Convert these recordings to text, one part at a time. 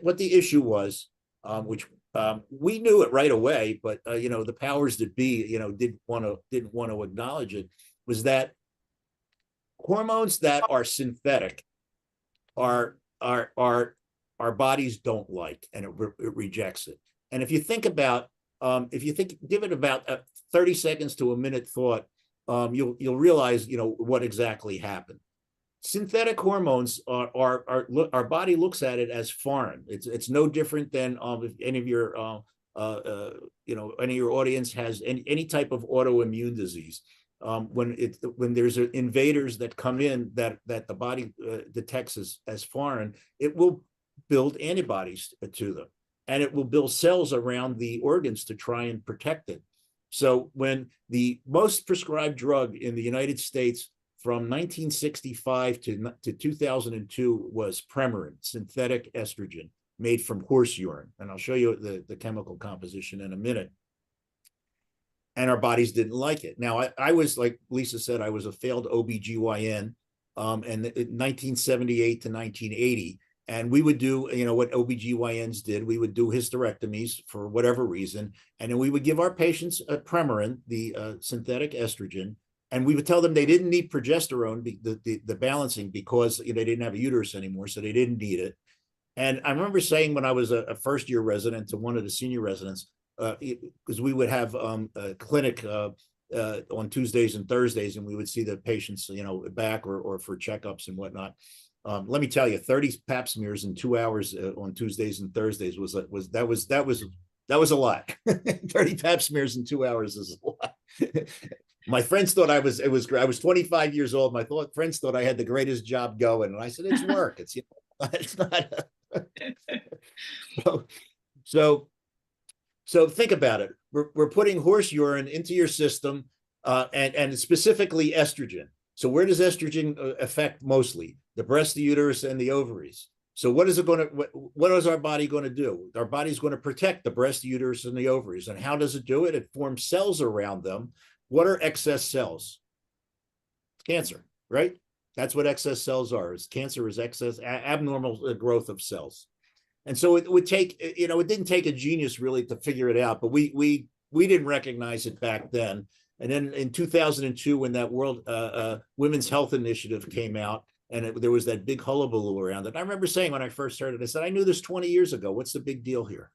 what the issue was, which we knew it right away, but the powers that be, didn't want to acknowledge it, was that hormones that are synthetic are our bodies don't like, and it rejects it. And if you think about, give it about 30 seconds to a minute thought, you'll realize what exactly happened. Synthetic hormones our body looks at it as foreign. It's no different than if any of your any of your audience has any type of autoimmune disease. When there's invaders that come in that the body detects as foreign, it will build antibodies to them, and it will build cells around the organs to try and protect it. So when the most prescribed drug in the United States from 1965 to 2002 was Premarin, synthetic estrogen made from horse urine. And I'll show you the chemical composition in a minute. And our bodies didn't like it. Now, I was, like Lisa said, I was a failed OBGYN in 1978 to 1980. And we would do, what OBGYNs did. We would do hysterectomies for whatever reason. And then we would give our patients Premarin, the synthetic estrogen. And we would tell them they didn't need progesterone, the balancing, because they didn't have a uterus anymore, so they didn't need it. And I remember saying when I was a first-year resident to one of the senior residents, because we would have a clinic on Tuesdays and Thursdays, and we would see the patients, back or for checkups and whatnot. Let me tell you, 30 pap smears in 2 hours on Tuesdays and Thursdays was a lot. 30 pap smears in 2 hours is a lot. My friends thought I was 25 years old. My friends thought I had the greatest job going. And I said, it's work. It's, it's not. So think about it. We're putting horse urine into your system and specifically estrogen. So where does estrogen affect mostly? The breast, the uterus, and the ovaries. So what is our body going to do? Our body's going to protect the breast, the uterus, and the ovaries. And how does it do it? It forms cells around them. What are excess cells? Cancer, right? That's what excess cells are. Cancer is excess, abnormal growth of cells. And so it would take, it didn't take a genius really to figure it out, but we didn't recognize it back then. And then in 2002, when that World Women's Health Initiative came out, and there was that big hullabaloo around it. I remember saying when I first heard it, I said, I knew this 20 years ago. What's the big deal here?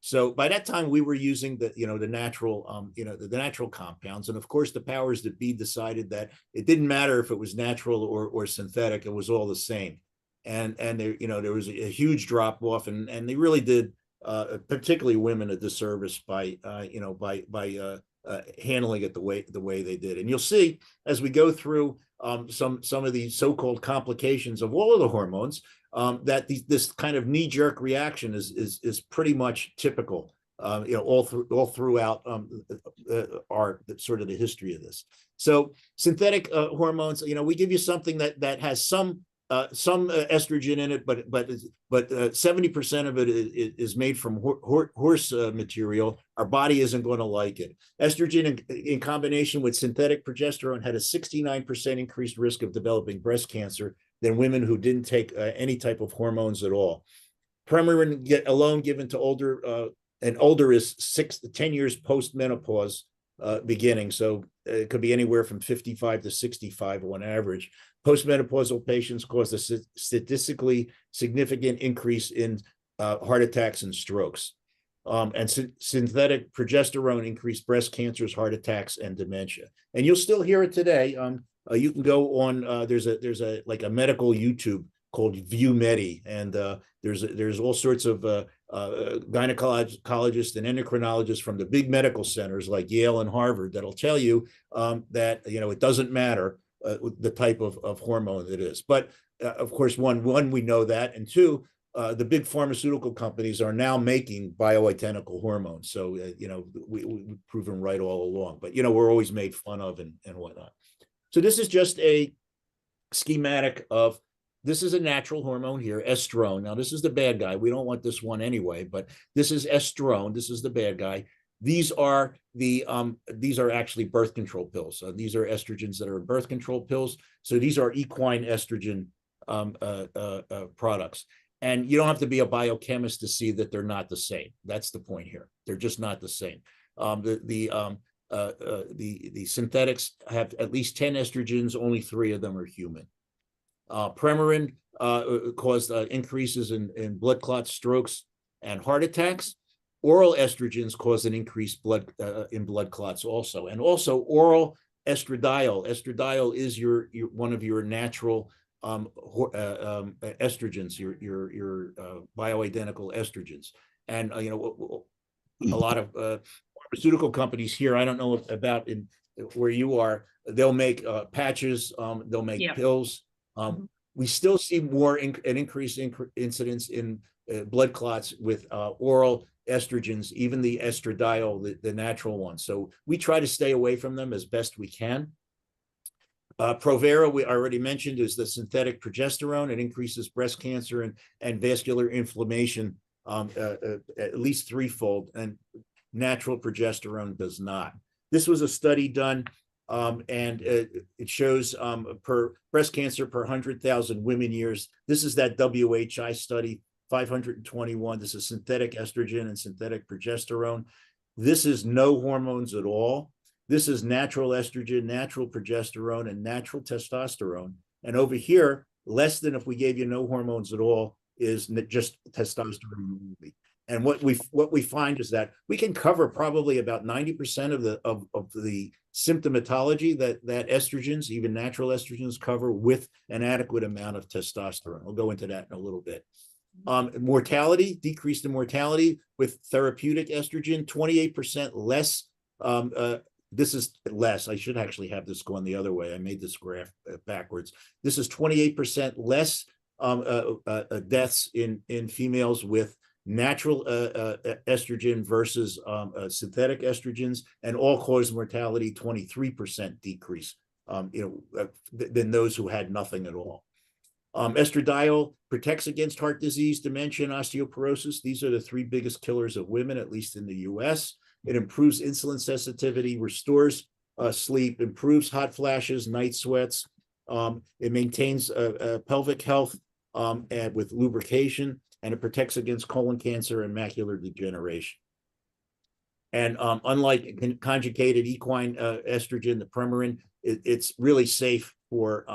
So by that time, we were using the natural, the natural compounds. And of course, the powers that be decided that it didn't matter if it was natural or synthetic, it was all the same. And there, there was a huge drop off, and they really did, particularly women, a disservice by handling it the way they did. And you'll see as we go through some of these so-called complications of all of the hormones, that this kind of knee-jerk reaction is pretty much typical, all throughout our sort of the history of this. So synthetic hormones, we give you something that has some estrogen in it, but 70% of it is made from horse material. Our body isn't going to like it. Estrogen in combination with synthetic progesterone had a 69% increased risk of developing breast cancer than women who didn't take any type of hormones at all. Premarin alone given to older is 6 to 10 years post-menopause beginning. So it could be anywhere from 55 to 65 on average. Postmenopausal patients cause a statistically significant increase in heart attacks and strokes. And synthetic progesterone increased breast cancers, heart attacks, and dementia. And you'll still hear it today. You can go on. There's a like a medical YouTube called View Medi, and there's all sorts of gynecologists and endocrinologists from the big medical centers like Yale and Harvard that'll tell you that it doesn't matter the type of hormone it is. But of course, one we know that, and two, the big pharmaceutical companies are now making bioidentical hormones. So we've proven right all along. But we're always made fun of and whatnot. So this is just a schematic of. This is a natural hormone here, estrone. Now, this is the bad guy. We don't want this one anyway, but this is estrone. This is the bad guy. These are actually birth control pills. These are estrogens that are birth control pills. So these are equine estrogen products. And you don't have to be a biochemist to see that they're not the same. That's the point here. They're just not the same. The synthetics have at least 10 estrogens. Only 3 of them are human. Premarin caused increases in blood clots, strokes, and heart attacks. Oral estrogens cause an increased in blood clots also. And also oral estradiol. Estradiol is one of your natural estrogens, your bioidentical estrogens. And a lot of pharmaceutical companies here, I don't know about in where you are, they'll make patches, they'll make pills. We still see an increased incidence in blood clots with oral estrogens, even the estradiol, the natural one. So we try to stay away from them as best we can. Provera, we already mentioned, is the synthetic progesterone. It increases breast cancer and vascular inflammation at least 3-fold, and natural progesterone does not. This was a study done, and it shows per breast cancer per 100,000 women years. This is that WHI study, 521. This is synthetic estrogen and synthetic progesterone. This is no hormones at all. This is natural estrogen, natural progesterone, and natural testosterone. And over here, less than if we gave you no hormones at all is just testosterone. And what we find is that we can cover probably about 90% of the symptomatology that estrogens, even natural estrogens, cover with an adequate amount of testosterone. We'll go into that in a little bit. Mortality, decreased in mortality with therapeutic estrogen, 28% less. This is less. I should actually have this going the other way. I made this graph backwards. This is 28% less deaths in females with natural estrogen versus synthetic estrogens, and all-cause mortality 23% decrease, than those who had nothing at all. Estradiol protects against heart disease, dementia, and osteoporosis. These are the 3 biggest killers of women, at least in the U.S. It improves insulin sensitivity, restores sleep, improves hot flashes, night sweats. It maintains pelvic health and with lubrication, and it protects against colon cancer and macular degeneration. And unlike conjugated equine estrogen, the Premarin, it's really safe for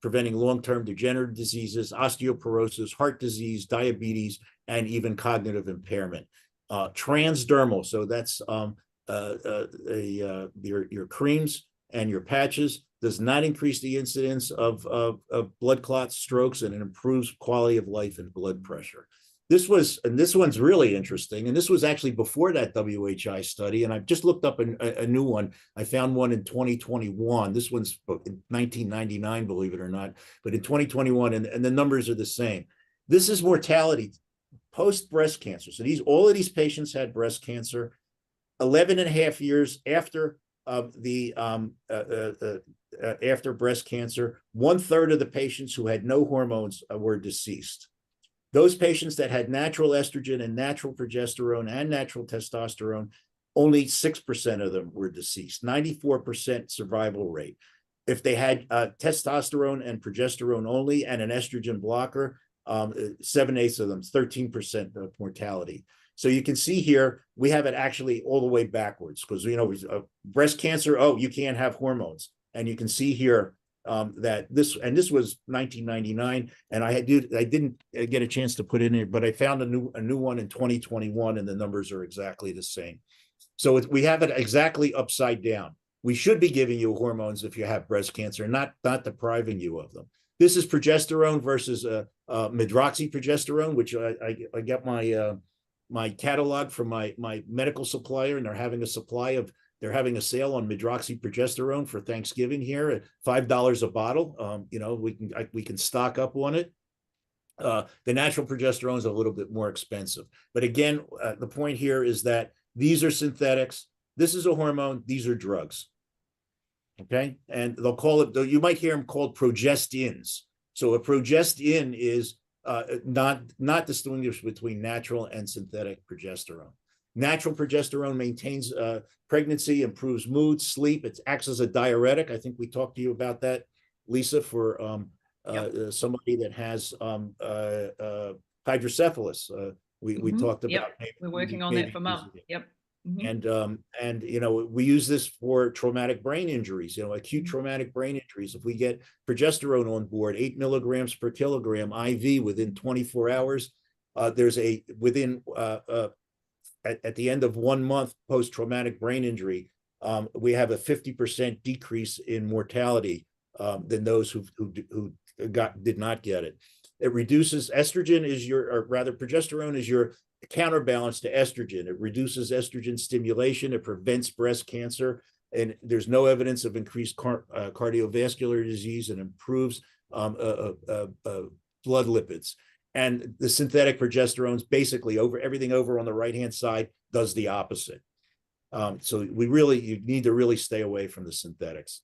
preventing long-term degenerative diseases, osteoporosis, heart disease, diabetes, and even cognitive impairment. Transdermal, so that's your creams and your patches, does not increase the incidence of blood clots, strokes, and it improves quality of life and blood pressure. This one's really interesting, and this was actually before that WHI study, and I've just looked up a new one. I found one in 2021. This one's in 1999, believe it or not, but in 2021, and the numbers are the same. This is mortality post breast cancer. So all of these patients had breast cancer 11 and a half years after after breast cancer. 1/3 of the patients who had no hormones were deceased. Those patients that had natural estrogen and natural progesterone and natural testosterone, only 6% of them were deceased, 94% survival rate. If they had testosterone and progesterone only and an estrogen blocker, 7/8 of them, 13% of mortality. So you can see here, we have it actually all the way backwards because, breast cancer, you can't have hormones. And you can see here that this was 1999, and I didn't get a chance to put in here, but I found a new one in 2021, and the numbers are exactly the same. So we have it exactly upside down. We should be giving you hormones if you have breast cancer, not depriving you of them. This is progesterone versus medroxyprogesterone, which I get my catalog from my medical supplier, and they're having a sale on medroxyprogesterone for Thanksgiving here at $5 a bottle. We can stock up on it. The natural progesterone is a little bit more expensive. But again, the point here is that these are synthetics. This is a hormone. These are drugs. Okay. And they'll call it, you might hear them called progestins. So a progestin is not distinguished between natural and synthetic progesterone. Natural progesterone maintains pregnancy, improves mood, sleep. It acts as a diuretic. I think we talked to you about that, Lisa, for somebody that has hydrocephalus. We talked about yep. We're working on that for mum. Yep. And we use this for traumatic brain injuries, acute traumatic brain injuries. If we get progesterone on board, 8 milligrams per kilogram IV within 24 hours, there's a within at the end of 1 month post-traumatic brain injury, we have a 50% decrease in mortality than those who did not get it. It reduces estrogen or rather progesterone is your counterbalance to estrogen. It reduces estrogen stimulation. It prevents breast cancer. And there's no evidence of increased cardiovascular disease, and improves blood lipids. And the synthetic progesterones, basically everything over on the right-hand side, does the opposite. So you need to really stay away from the synthetics.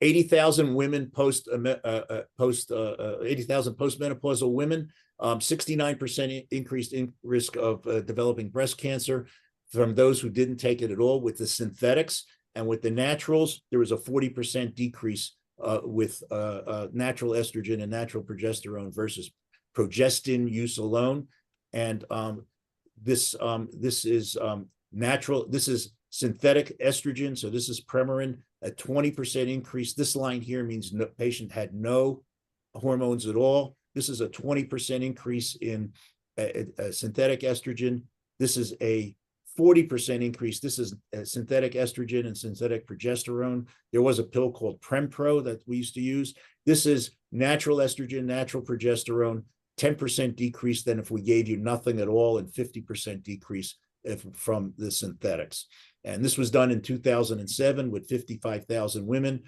80,000 women 80,000 postmenopausal women, 69% increased in risk of developing breast cancer from those who didn't take it at all with the synthetics. And with the naturals, there was a 40% decrease with natural estrogen and natural progesterone versus progestin use alone. And this is natural. This is synthetic estrogen. So this is Premarin, a 20% increase. This line here means no patient had no hormones at all. This is a 20% increase in synthetic estrogen. This is a 40% increase. This is synthetic estrogen and synthetic progesterone. There was a pill called Prempro that we used to use. This is natural estrogen, natural progesterone, 10% decrease than if we gave you nothing at all, and 50% decrease from the synthetics. And this was done in 2007 with 55,000 women.